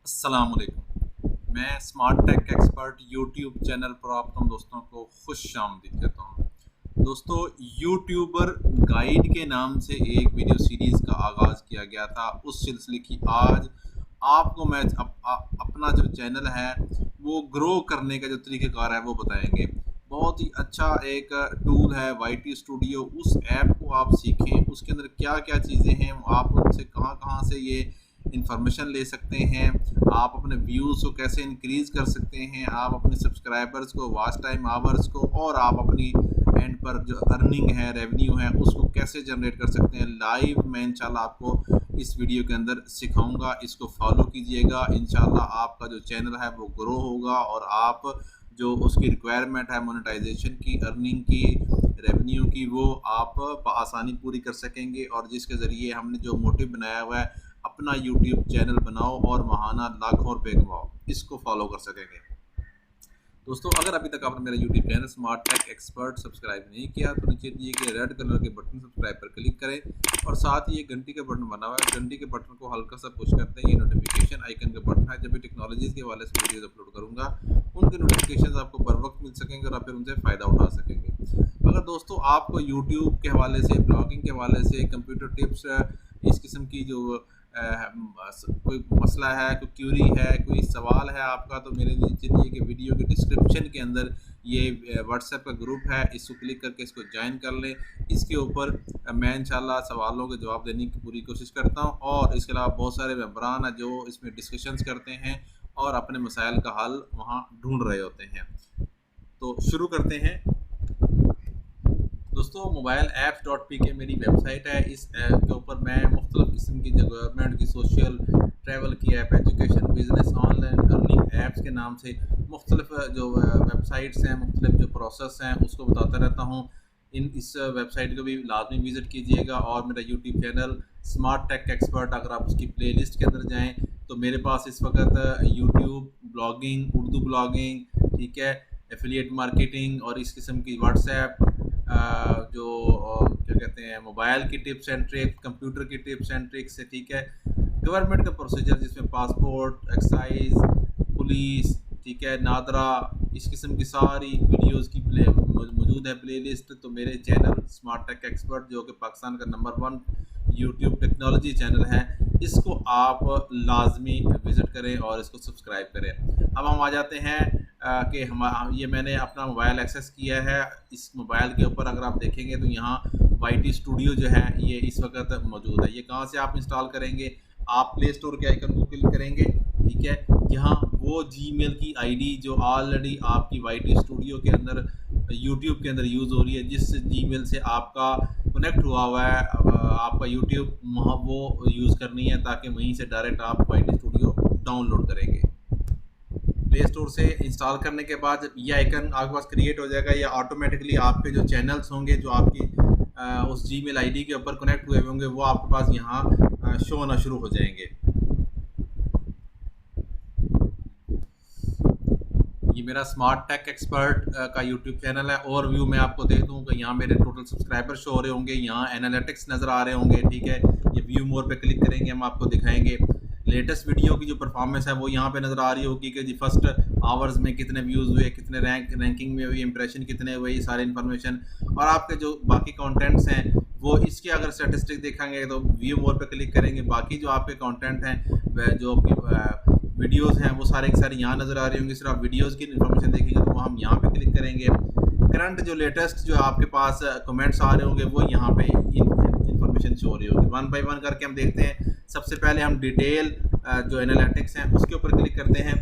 अस्सलाम वालेकुम। मैं smart tech expert YouTube channel पर आप तमाम दोस्तों को खुश आमदीद कहता हूँ। दोस्तों, यूट्यूबर गाइड के नाम से एक वीडियो सीरीज़ का आगाज़ किया गया था। उस सिलसिले की आज आपको मैं अपना जो चैनल है वो ग्रो करने का जो तरीक़ेकार है वो बताएंगे। बहुत ही अच्छा एक टूल है वाईटी स्टूडियो। उस ऐप को आप सीखें, उसके अंदर क्या क्या चीज़ें हैं, आप उनसे कहाँ कहाँ से ये इंफॉर्मेशन ले सकते हैं, आप अपने व्यूज़ को कैसे इंक्रीज़ कर सकते हैं, आप अपने सब्सक्राइबर्स को, वॉच टाइम आवर्स को, और आप अपनी एंड पर जो अर्निंग है, रेवेन्यू है, उसको कैसे जनरेट कर सकते हैं। लाइव मैं इंशाल्लाह आपको इस वीडियो के अंदर सिखाऊंगा। इसको फॉलो कीजिएगा, इंशाल्लाह आपका जो चैनल है वो ग्रो होगा और आप जो उसकी रिक्वायरमेंट है मोनेटाइजेशन की, अर्निंग की, रेवेन्यू की, वो आप आसानी पूरी कर सकेंगे। और जिसके ज़रिए हमने जो मोटिव बनाया हुआ है, अपना यूट्यूब चैनल बनाओ और महाना लाखों रुपए कमाओ, इसको फॉलो कर सकेंगे। दोस्तों, अगर अभी तक आपने मेरा YouTube channel smart tech expert subscribe नहीं किया तो नीचे दिए गए रेड कलर के बटन सब्सक्राइब पर क्लिक करें और साथ ही ये घंटी का बटन बना हुआ है, घंटी के बटन को हल्का सा पुश करते हैं। ये नोटिफिकेशन आइकन का बटन है। जब भी टेक्नोलॉजीज़ के हवाले से वीडियोज़ अपलोड करूँगा उनके नोटिफिकेशन आपको बर वक्त मिल सकेंगे और आप फिर उनसे फ़ायदा उठा सकेंगे। अगर दोस्तों आपको यूट्यूब के हवाले से, ब्लॉगिंग के हवाले से, कंप्यूटर टिप्स, इस किस्म की जो कोई मसला है, कोई क्यूरी है, कोई सवाल है आपका, तो मेरे नीचे दिए गए वीडियो के डिस्क्रिप्शन के अंदर ये व्हाट्सएप का ग्रुप है, इसको क्लिक करके इसको ज्वाइन कर लें। इसके ऊपर मैं इंशाल्लाह सवालों के जवाब देने की पूरी कोशिश करता हूँ और इसके अलावा बहुत सारे मेंबरान हैं जो इसमें डिस्कशंस करते हैं और अपने मसाइल का हल वहाँ ढूंढ रहे होते हैं। तो शुरू करते हैं। दोस्तों, मोबाइल ऐप्स डॉट पी के मेरी वेबसाइट है। इस ऐप के ऊपर मैं मुख्तलिफ़ किस्म की जो गवर्नमेंट की, सोशल, ट्रैवल की app, education, business, online earning apps के नाम से मुख्तलिफ जो वेबसाइट्स हैं, मुख्तलिफ जो प्रोसेस हैं, उसको बताता रहता हूँ। इस वेबसाइट को भी लाजमी विज़िट कीजिएगा और मेरा YouTube channel smart tech expert, अगर आप उसकी प्ले लिस्ट के अंदर जाएँ तो मेरे पास इस वक्त यूट्यूब ब्लॉगिंग, उर्दू ब्लॉगिंग, ठीक है, एफिलिएट मार्केटिंग और इस किस्म की व्हाट्सएप, जो क्या कहते हैं, मोबाइल की टिप्स एंड ट्रिक्स, कंप्यूटर की टिप्स एंड ट्रिक्स है, ठीक है, गवर्नमेंट का प्रोसीजर जिसमें पासपोर्ट, एक्साइज, पुलिस, ठीक है, नादरा, इस किस्म की सारी वीडियोस की प्ले मौजूद है प्लेलिस्ट। तो मेरे चैनल स्मार्ट टेक एक्सपर्ट, जो कि पाकिस्तान का नंबर 1 यूट्यूब टेक्नोलॉजी चैनल है, इसको आप लाजमी विज़िट करें और इसको सब्सक्राइब करें। अब हम आ जाते हैं कि ये मैंने अपना मोबाइल एक्सेस किया है। इस मोबाइल के ऊपर अगर आप देखेंगे तो यहाँ वाईटी स्टूडियो जो है ये इस वक्त मौजूद है। ये कहाँ से आप इंस्टॉल करेंगे? आप प्ले स्टोर के आइकन को क्लिक करेंगे, ठीक है, यहाँ वो जीमेल की आईडी जो ऑलरेडी आपकी वाईटी स्टूडियो के अंदर, यूट्यूब के अंदर यूज़ हो रही है, जिस जीमेल से आपका कनेक्ट हुआ है आपका यूट्यूब, वो यूज़ करनी है ताकि वहीं से डायरेक्ट आप वाईटी स्टूडियो डाउनलोड करेंगे। प्ले स्टोर से इंस्टॉल करने के बाद ये आइकन आपके पास क्रिएट हो जाएगा या ऑटोमेटिकली आपके जो चैनल्स होंगे जो आपकी उस जीमेल आईडी के ऊपर कनेक्ट हुए होंगे वो आपके पास यहाँ शो होना शुरू हो जाएंगे। ये मेरा स्मार्ट टेक एक्सपर्ट का यूट्यूब चैनल है। ओवरव्यू मैं आपको दे दूं कि यहाँ मेरे टोटल सब्सक्राइबर शो हो रहे होंगे, यहाँ एनालिटिक्स नज़र आ रहे होंगे, ठीक है। ये व्यू मोर पे क्लिक करेंगे, हम आपको दिखाएंगे लेटेस्ट वीडियो की जो परफॉर्मेंस है वो यहाँ पे नज़र आ रही होगी कि जी फर्स्ट आवर्स में कितने व्यूज़ हुए, कितने रैंकिंग में हुई, इंप्रेशन कितने हुए, ये सारी इन्फॉर्मेशन। और आपके जो बाकी कंटेंट्स हैं वो इसके अगर स्टैटिस्टिक देखेंगे तो व्यू मोर पे क्लिक करेंगे, बाकी जो आपके कंटेंट हैं, जो आपकी वीडियोस हैं, वो सारे के सारे यहाँ नज़र आ रही होंगी। सिर्फ आप वीडियोस की इन्फॉर्मेशन देखेंगे तो वो हम यहाँ पे क्लिक करेंगे। करंट जो लेटेस्ट जो आपके पास कमेंट्स आ रहे होंगे वो यहाँ पे इन्फॉर्मेशन शो हो रही होगी। 1 बाय 1 करके हम देखते हैं। सबसे पहले हम डिटेल जो एनालिटिक्स हैं उसके ऊपर क्लिक करते हैं।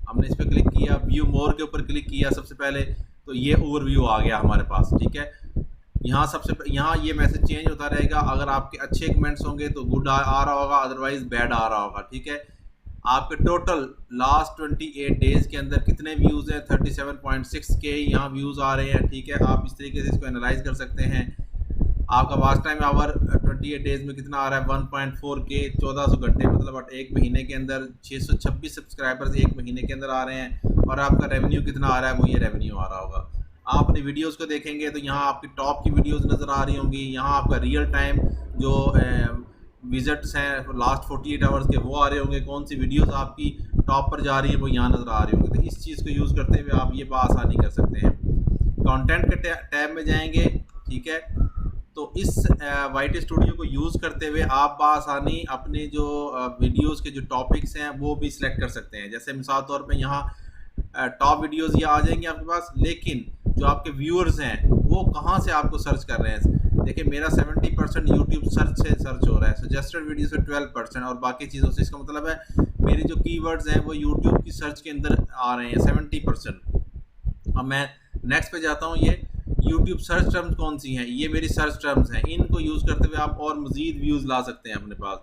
हमने इस पर क्लिक किया, व्यू मोर के ऊपर क्लिक किया सबसे पहले, तो ये ओवरव्यू आ गया हमारे पास, ठीक है। यहाँ ये मैसेज चेंज होता रहेगा। अगर आपके अच्छे कमेंट्स होंगे तो गुड आ रहा होगा, अदरवाइज बैड आ रहा होगा, ठीक है। आपके टोटल लास्ट 28 डेज़ के अंदर कितने व्यूज़ हैं? 37.6K यहाँ व्यूज़ आ रहे हैं, ठीक है। आप इस तरीके से इसको एनालाइज कर सकते हैं। आपका वॉच टाइम आवर 28 डेज़ में कितना आ रहा है? 1.4K, 1400 घंटे, मतलब एक महीने के अंदर 626 सब्सक्राइबर्स एक महीने के अंदर आ रहे हैं। और आपका रेवेन्यू कितना आ रहा है? वो ये रेवेन्यू आ रहा होगा। आप अपनी वीडियोज़ को देखेंगे तो यहाँ आपकी टॉप की वीडियोज़ नज़र आ रही होंगी। यहाँ आपका रियल टाइम जो विजिट्स हैं लास्ट 48 आवर्स के वो आ रहे होंगे, कौन सी वीडियोस आपकी टॉप पर जा रही है वो यहाँ नज़र आ रही होंगी। तो इस चीज़ को यूज़ करते हुए आप ये बआसानी कर सकते हैं। कंटेंट के टैब में जाएंगे, ठीक है। तो इस वाईटी स्टूडियो को यूज़ करते हुए आप बआसानी अपने जो वीडियोस के जो टॉपिक्स हैं वो भी सिलेक्ट कर सकते हैं। जैसे मिसाल तौर पे यहाँ टॉप वीडियोस ये आ जाएंगे आपके पास, लेकिन जो आपके व्यूअर्स हैं वो कहाँ से आपको सर्च कर रहे हैं। देखिए मेरा 70% यूट्यूब सर्च से सर्च हो रहा है, सजेस्टेड वीडियो से 12% और बाकी चीज़ों से। इसका मतलब है मेरे जो कीवर्ड्स हैं वो यूट्यूब की सर्च के अंदर आ रहे हैं 70%। अब मैं नेक्स्ट पे जाता हूँ। ये यूट्यूब सर्च टर्म्स कौन सी हैं, ये मेरी सर्च टर्म्स हैं। इनको यूज़ करते हुए आप और मज़ीद व्यूज़ ला सकते हैं अपने पास।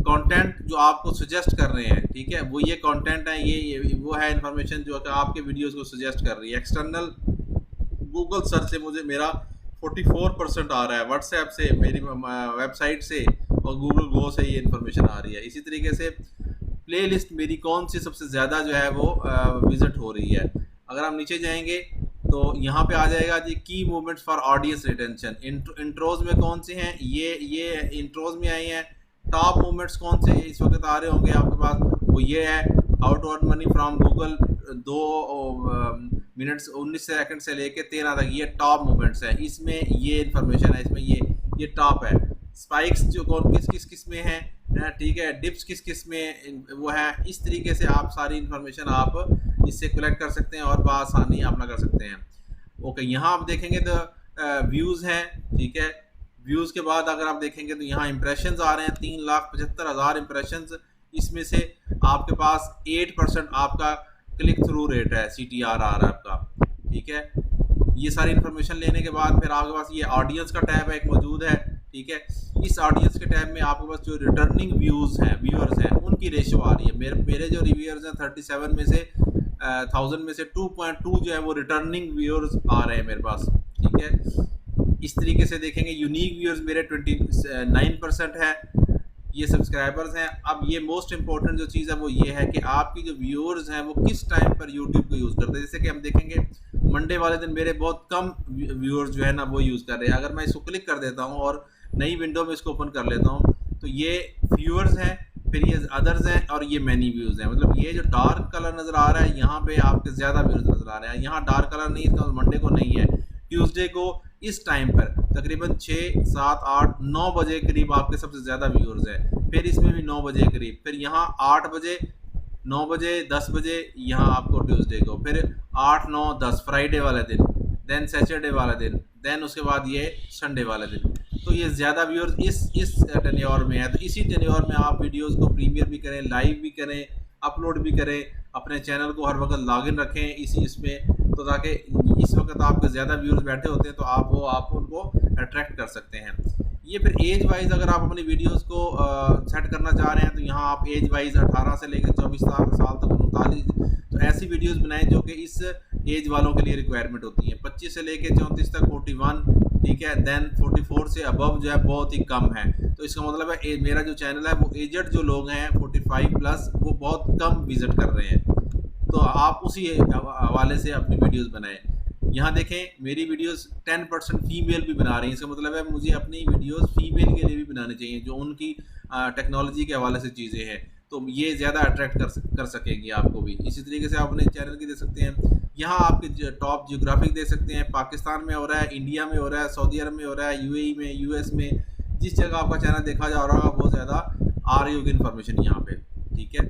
कंटेंट जो आपको सजेस्ट कर रहे हैं, ठीक है, वो ये कंटेंट है, ये वो है इंफॉर्मेशन जो आपके वीडियोस को सजेस्ट कर रही है। एक्सटर्नल गूगल सर्च से मुझे मेरा 44% आ रहा है, व्हाट्सएप से, मेरी वेबसाइट से और गूगल गो से ये इन्फॉर्मेशन आ रही है। इसी तरीके से प्लेलिस्ट मेरी कौन सी सबसे ज़्यादा जो है वो विजिट हो रही है। अगर हम नीचे जाएंगे तो यहाँ पे आ जाएगा जी की movements for audience retention. Intros में कौन से हैं, ये इंट्रोज में आई हैं। टॉप मूवमेंट्स कौन से इस वक्त आ रहे होंगे आपके पास, वो ये है how to earn money from Google 2 minutes 19 second से लेके 13 तक, ये टॉप मूवमेंट्स हैं। इसमें ये इन्फॉर्मेशन है, इसमें ये टॉप है। स्पाइक्स जो कौन किस में हैं, ठीक है, डिप्स किस में वो है। इस तरीके से आप सारी इन्फॉर्मेशन आप इससे कलेक्ट कर सकते हैं और बआसानी अपना कर सकते हैं। ओके, यहाँ आप देखेंगे तो व्यूज़ हैं, ठीक है। व्यूज़ के बाद अगर आप देखेंगे तो यहाँ इंप्रेशंस आ रहे हैं 3,75,000 इंप्रेशंस। इसमें से आपके पास 8% आपका क्लिक थ्रू रेट है, CTR आ रहा है आपका, ठीक है। ये सारी इन्फॉर्मेशन लेने के बाद फिर आपके पास ये ऑडियंस का टैब है एक मौजूद है, ठीक है। इस ऑडियंस के टैब में आपके पास जो रिटर्निंग व्यूअर्स हैं उनकी रेशो आ रही है। मेरे जो रिव्यूअर्स हैं 37 में से 1000 में से 2.2 जो है वो रिटर्निंग व्यूअर्स आ रहे हैं मेरे पास, ठीक है। इस तरीके से देखेंगे यूनिक व्यूअर्स मेरे 29% है, ये सब्सक्राइबर्स हैं। अब ये मोस्ट इंपॉर्टेंट जो चीज़ है वो ये है कि आपकी जो व्यूअर्स हैं वो किस टाइम पर यूट्यूब को यूज़ करते हैं। जैसे कि हम देखेंगे मंडे वाले दिन मेरे बहुत कम व्यूअर्स जो है ना वो यूज़ कर रहे हैं। अगर मैं इसको क्लिक कर देता हूँ और नई विंडो में इसको ओपन कर लेता हूँ तो ये व्यूअर्स हैं, फिर ये अदर्स हैं और ये मैनी व्यूज़ हैं। मतलब ये जो डार्क कलर नज़र आ रहा है यहाँ पे आपके ज़्यादा व्यूज़ नज़र आ रहे हैं। यहाँ डार्क कलर नहीं, इसका मंडे को नहीं है, ट्यूसडे को इस टाइम पर तकरीबन 6, 7, 8, 9 बजे करीब आपके सबसे ज़्यादा व्यूअर्स हैं। फिर इसमें भी 9 बजे करीब, फिर यहाँ 8 बजे, 9 बजे, 10 बजे यहाँ आपको ट्यूसडे को, फिर 8, 9, 10 फ्राइडे वाले दिन, देन सैटरडे वाला दिन, देन उसके बाद ये संडे वाले दिन। तो ये ज़्यादा व्यूअर्स इस टेन्योर में है। तो इसी टेन्योर में आप वीडियोज़ को प्रीमियर भी करें, लाइव भी करें, अपलोड भी करें, अपने चैनल को हर वक्त लॉगिन रखें इसमें, तो ताकि इस वक्त आपके ज़्यादा व्यूअर्स बैठे होते हैं तो आप उनको अट्रैक्ट कर सकते हैं। ये फिर एज वाइज अगर आप अपनी वीडियोस को सेट करना चाह रहे हैं तो यहाँ आप एज वाइज 18 से लेकर 24 साल तक 39, तो ऐसी वीडियोस बनाएं जो कि इस एज वालों के लिए रिक्वायरमेंट होती है। 25 से लेकर 34 तक 41, ठीक है, देन 44 से अबव जो है बहुत ही कम है। तो इसका मतलब है मेरा जो चैनल है वो एजड जो लोग हैं 45 प्लस वो बहुत कम विजिट कर रहे हैं। तो आप उसी हवाले से अपनी वीडियोस बनाएं। यहाँ देखें मेरी वीडियोस 10% फीमेल भी बना रही हैं। इसका मतलब है मुझे अपनी वीडियोस फीमेल के लिए भी बनानी चाहिए जो उनकी टेक्नोलॉजी के हवाले से चीज़ें हैं, तो ये ज़्यादा अट्रैक्ट कर सकेंगी आपको भी। इसी तरीके से आप अपने चैनल की दे सकते हैं। यहाँ आपके टॉप जियोग्राफिक दे सकते हैं, पाकिस्तान में हो रहा है, इंडिया में हो रहा है, सऊदी अरब में हो रहा है, UAE में, US में, जिस जगह आपका चैनल देखा जा रहा होगा बहुत ज़्यादा आ रही होगी इन्फॉर्मेशन यहाँ पे, ठीक है।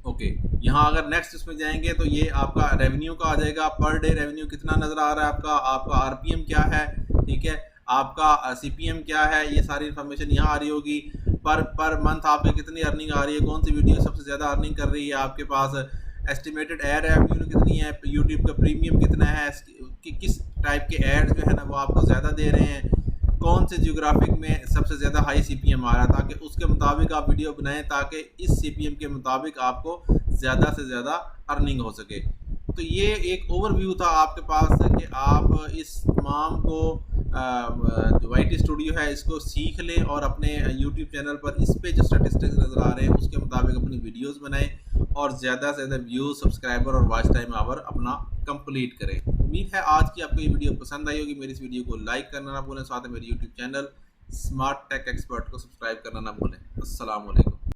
ओके, यहाँ अगर नेक्स्ट इसमें जाएंगे तो ये आपका रेवेन्यू का आ जाएगा, पर डे रेवेन्यू कितना नज़र आ रहा है आपका RPM क्या है, ठीक है, आपका CPM क्या है, ये सारी इन्फॉर्मेशन यहाँ आ रही होगी। पर मंथ आपकी कितनी अर्निंग आ रही है, कौन सी वीडियो सबसे ज़्यादा अर्निंग कर रही है आपके पास, एस्टिमेटेड एड रेवेन्यू कितनी है, यूट्यूब का प्रीमियम कितना है, किस टाइप के एड्स जो है ना वो आपको ज़्यादा दे रहे हैं, कौन से जियोग्राफिक में सबसे ज़्यादा हाई CPM आ रहा है, ताकि उसके मुताबिक आप वीडियो बनाएं ताकि इस CPM के मुताबिक आपको ज़्यादा से ज़्यादा अर्निंग हो सके। तो ये एक ओवरव्यू था आपके पास कि आप इस तमाम को जो वाईटी स्टूडियो है इसको सीख लें और अपने यूट्यूब चैनल पर इस पे जो स्टैटिस्टिक्स नज़र आ रहे हैं उसके मुताबिक अपनी वीडियोस बनाएं और ज़्यादा से ज़्यादा व्यूज़, सब्सक्राइबर और वॉच टाइम आवर अपना कंप्लीट करें। उम्मीद है आज की आपको ये वीडियो पसंद आई होगी। मेरी इस वीडियो को लाइक करना ना भूलें, साथ में मेरे YouTube channel smart tech expert को सब्सक्राइब करना ना भूलें। अस्सलाम वालेकुम।